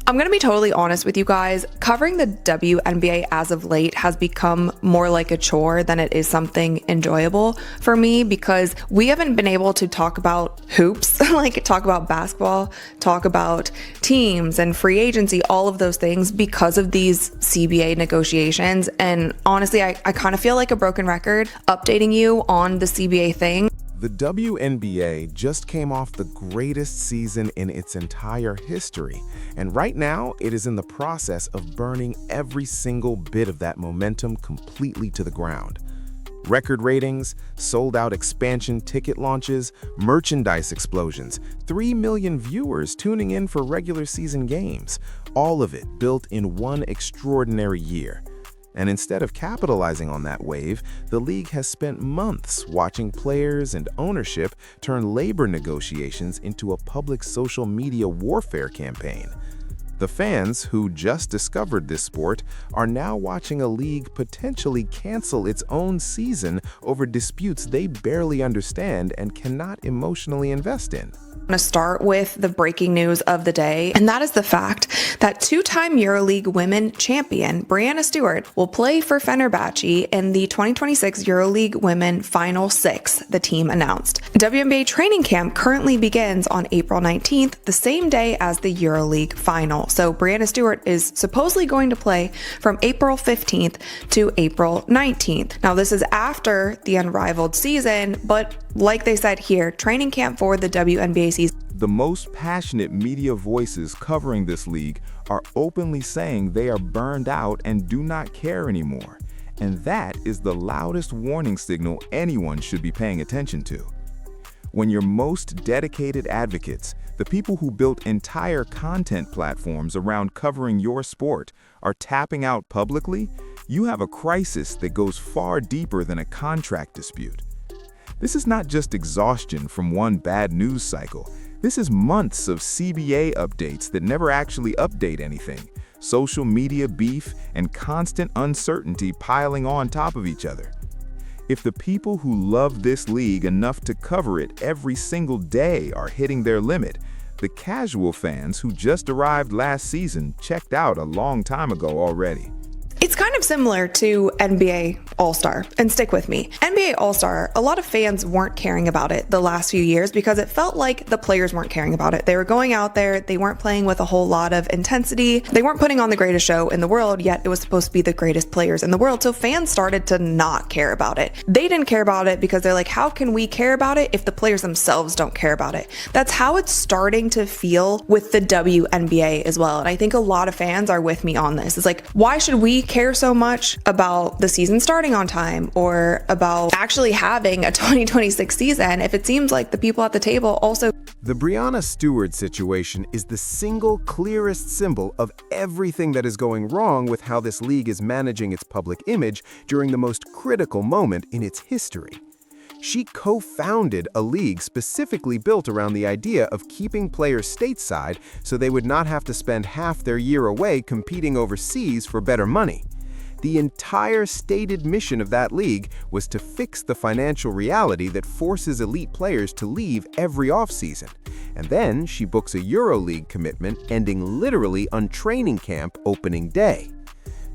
I'm going to be totally honest with you guys. Covering the WNBA as of late has become more like a chore than it is something enjoyable for me, because we haven't been able to talk about hoops, like talk about basketball, talk about teams and free agency, all of those things because of these CBA negotiations. And honestly, I kind of feel like a broken record updating you on the CBA thing. The WNBA just came off the greatest season in its entire history, and right now it is in the process of burning every single bit of that momentum completely to the ground. Record ratings, sold-out expansion ticket launches, merchandise explosions, 3 million viewers tuning in for regular season games, all of it built in one extraordinary year. And instead of capitalizing on that wave, the league has spent months watching players and ownership turn labor negotiations into a public social media warfare campaign. The fans who just discovered this sport are now watching a league potentially cancel its own season over disputes they barely understand and cannot emotionally invest in. I'm going to start with the breaking news of the day, and that is the fact that two-time EuroLeague women champion Breanna Stewart will play for Fenerbahce in the 2026 EuroLeague Women Final Six, the team announced. WNBA training camp currently begins on April 19th, the same day as the EuroLeague Final. So Breanna Stewart is supposedly going to play from April 15th to April 19th. Now, this is after the unrivaled season, but like they said here, training camp for the WNBA season. The most passionate media voices covering this league are openly saying they are burned out and do not care anymore. And that is the loudest warning signal anyone should be paying attention to. When your most dedicated advocates, the people who built entire content platforms around covering your sport, are tapping out publicly, you have a crisis that goes far deeper than a contract dispute. This is not just exhaustion from one bad news cycle. This is months of CBA updates that never actually update anything, social media beef, and constant uncertainty piling on top of each other. If the people who love this league enough to cover it every single day are hitting their limit, the casual fans who just arrived last season checked out a long time ago already. It's kind of similar to NBA All-Star, and stick with me. NBA All-Star, a lot of fans weren't caring about it the last few years because it felt like the players weren't caring about it. They were going out there, they weren't playing with a whole lot of intensity, they weren't putting on the greatest show in the world, yet it was supposed to be the greatest players in the world, so fans started to not care about it. They didn't care about it because they're like, how can we care about it if the players themselves don't care about it? That's how it's starting to feel with the WNBA as well, and I think a lot of fans are with me on this. It's like, why should we care so much about the season starting on time or about actually having a 2026 season if it seems like the people at the table also... The Breanna Stewart situation is the single clearest symbol of everything that is going wrong with how this league is managing its public image during the most critical moment in its history. She co-founded a league specifically built around the idea of keeping players stateside so they would not have to spend half their year away competing overseas for better money. The entire stated mission of that league was to fix the financial reality that forces elite players to leave every offseason. And then she books a EuroLeague commitment ending literally on training camp opening day.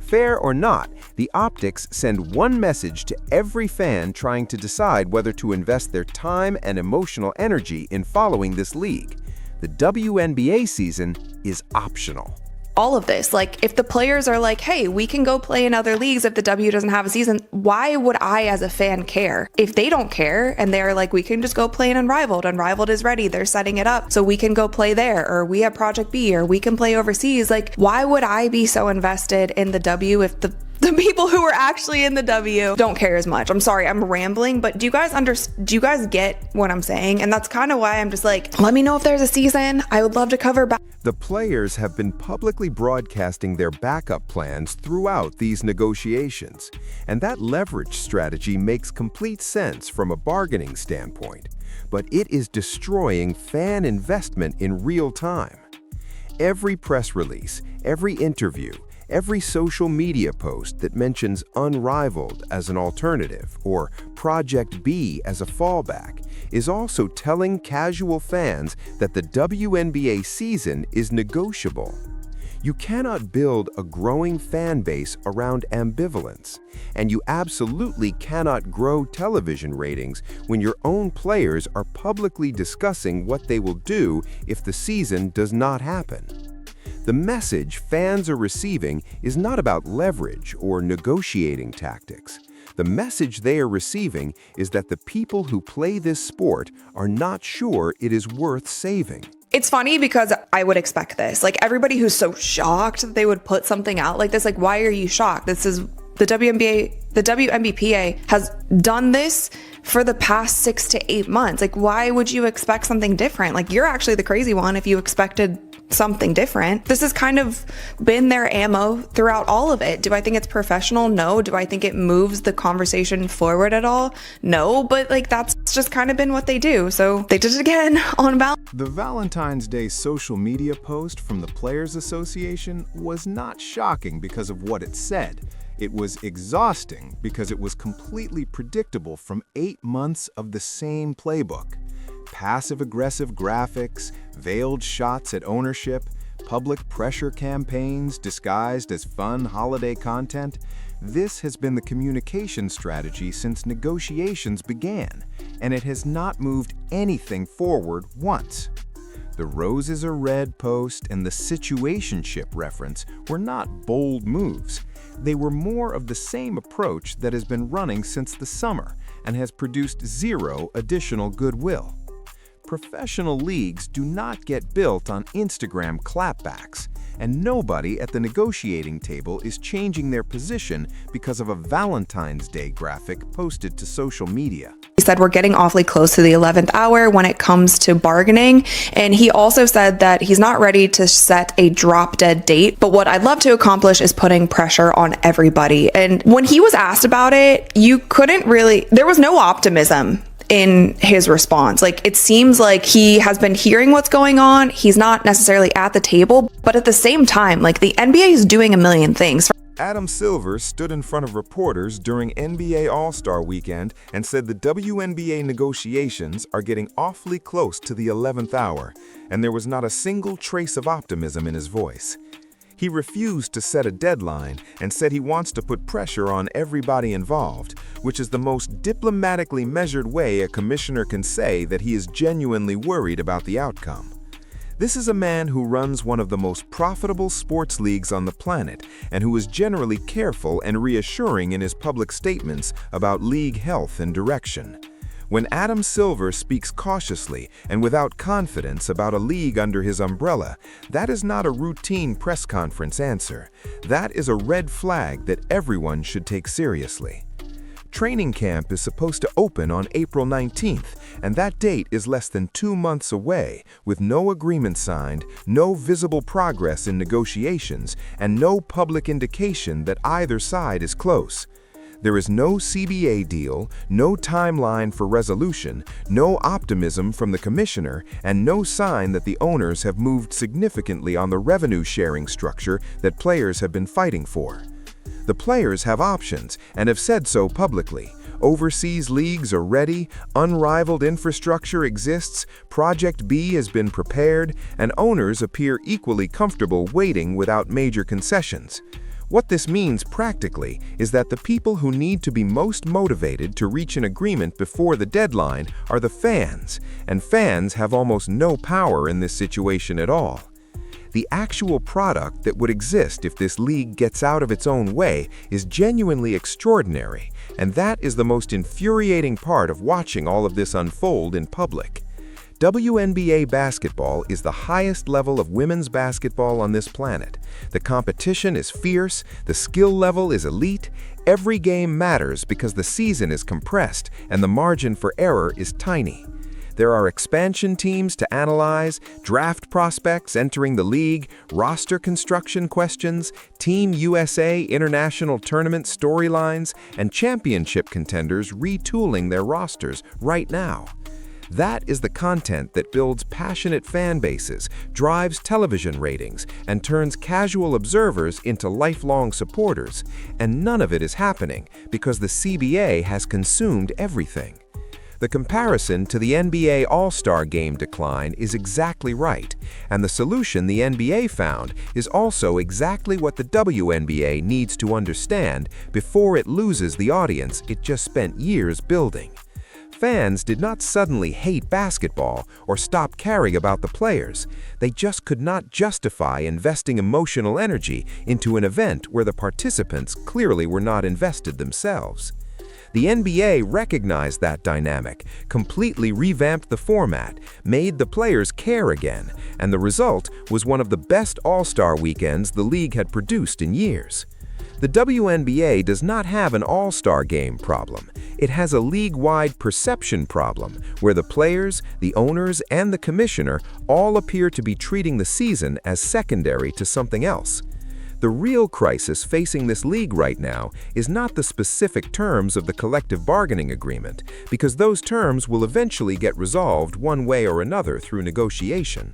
Fair or not, the optics send one message to every fan trying to decide whether to invest their time and emotional energy in following this league. The WNBA season is optional. All of this, like if the players are like, hey, we can go play in other leagues if the W doesn't have a season, why would I as a fan care? If they don't care and they're like, we can just go play in Unrivaled is ready, they're setting it up so we can go play there, or we have Project B, or we can play overseas, like why would I be so invested in the W if the people who are actually in the W don't care as much? I'm sorry, I'm rambling, but do you guys get what I'm saying? And that's kind of why I'm just like, let me know if there's a season. I would love to cover back. The players have been publicly broadcasting their backup plans throughout these negotiations, and that leverage strategy makes complete sense from a bargaining standpoint, but it is destroying fan investment in real time. Every press release, every interview, every social media post that mentions Unrivaled as an alternative or Project B as a fallback is also telling casual fans that the WNBA season is negotiable. You cannot build a growing fan base around ambivalence, and you absolutely cannot grow television ratings when your own players are publicly discussing what they will do if the season does not happen. The message fans are receiving is not about leverage or negotiating tactics. The message they are receiving is that the people who play this sport are not sure it is worth saving. It's funny because I would expect this. Like, everybody who's so shocked that they would put something out like this, like, why are you shocked? This is the WNBA, the WNBPA has done this for the past 6 to 8 months. Like, why would you expect something different? Like, you're actually the crazy one if you expected something different. This has kind of been their ammo throughout all of it. Do I think it's professional? No. Do I think it moves the conversation forward at all? No, but like, that's just kind of been what they do. So they did it again on Valentine's. The Valentine's Day social media post from the Players Association was not shocking because of what it said. It was exhausting because it was completely predictable from 8 months of the same playbook. Passive-aggressive graphics, veiled shots at ownership, public pressure campaigns disguised as fun holiday content. This has been the communication strategy since negotiations began, and it has not moved anything forward once. The roses are red post and the situationship reference were not bold moves. They were more of the same approach that has been running since the summer and has produced zero additional goodwill. Professional leagues do not get built on Instagram clapbacks, and nobody at the negotiating table is changing their position because of a Valentine's Day graphic posted to social media. He said we're getting awfully close to the 11th hour when it comes to bargaining. And he also said that he's not ready to set a drop dead date. But what I'd love to accomplish is putting pressure on everybody. And when he was asked about it, there was no optimism in his response. Like, it seems like he has been hearing what's going on. He's not necessarily at the table, but at the same time, like, the NBA is doing a million things. Adam Silver stood in front of reporters during NBA All-Star Weekend and said the WNBA negotiations are getting awfully close to the 11th hour, and there was not a single trace of optimism in his voice. He refused to set a deadline and said he wants to put pressure on everybody involved, which is the most diplomatically measured way a commissioner can say that he is genuinely worried about the outcome. This is a man who runs one of the most profitable sports leagues on the planet and who is generally careful and reassuring in his public statements about league health and direction. When Adam Silver speaks cautiously and without confidence about a league under his umbrella, that is not a routine press conference answer. That is a red flag that everyone should take seriously. Training camp is supposed to open on April 19th, and that date is less than 2 months away, with no agreement signed, no visible progress in negotiations, and no public indication that either side is close. There is no CBA deal, no timeline for resolution, no optimism from the commissioner, and no sign that the owners have moved significantly on the revenue sharing structure that players have been fighting for. The players have options and have said so publicly. Overseas leagues are ready, unrivaled infrastructure exists, Project B has been prepared, and owners appear equally comfortable waiting without major concessions. What this means practically is that the people who need to be most motivated to reach an agreement before the deadline are the fans, and fans have almost no power in this situation at all. The actual product that would exist if this league gets out of its own way is genuinely extraordinary, and that is the most infuriating part of watching all of this unfold in public. WNBA basketball is the highest level of women's basketball on this planet. The competition is fierce, the skill level is elite, every game matters because the season is compressed and the margin for error is tiny. There are expansion teams to analyze, draft prospects entering the league, roster construction questions, Team USA international tournament storylines, and championship contenders retooling their rosters right now. That is the content that builds passionate fan bases, drives television ratings, and turns casual observers into lifelong supporters. And none of it is happening because the CBA has consumed everything. The comparison to the NBA All-Star Game decline is exactly right, and the solution the NBA found is also exactly what the WNBA needs to understand before it loses the audience it just spent years building. Fans did not suddenly hate basketball or stop caring about the players. They just could not justify investing emotional energy into an event where the participants clearly were not invested themselves. The NBA recognized that dynamic, completely revamped the format, made the players care again, and the result was one of the best All-Star weekends the league had produced in years. The WNBA does not have an All-Star game problem. It has a league-wide perception problem, where the players, the owners, and the commissioner all appear to be treating the season as secondary to something else. The real crisis facing this league right now is not the specific terms of the collective bargaining agreement, because those terms will eventually get resolved one way or another through negotiation.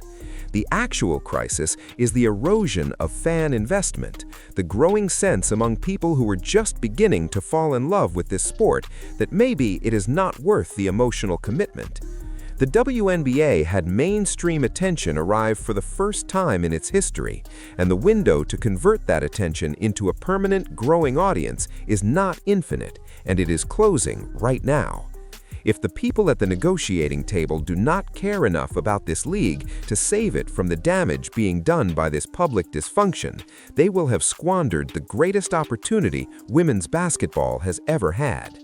The actual crisis is the erosion of fan investment, the growing sense among people who are just beginning to fall in love with this sport that maybe it is not worth the emotional commitment. The WNBA had mainstream attention arrive for the first time in its history, and the window to convert that attention into a permanent, growing audience is not infinite, and it is closing right now. If the people at the negotiating table do not care enough about this league to save it from the damage being done by this public dysfunction, they will have squandered the greatest opportunity women's basketball has ever had.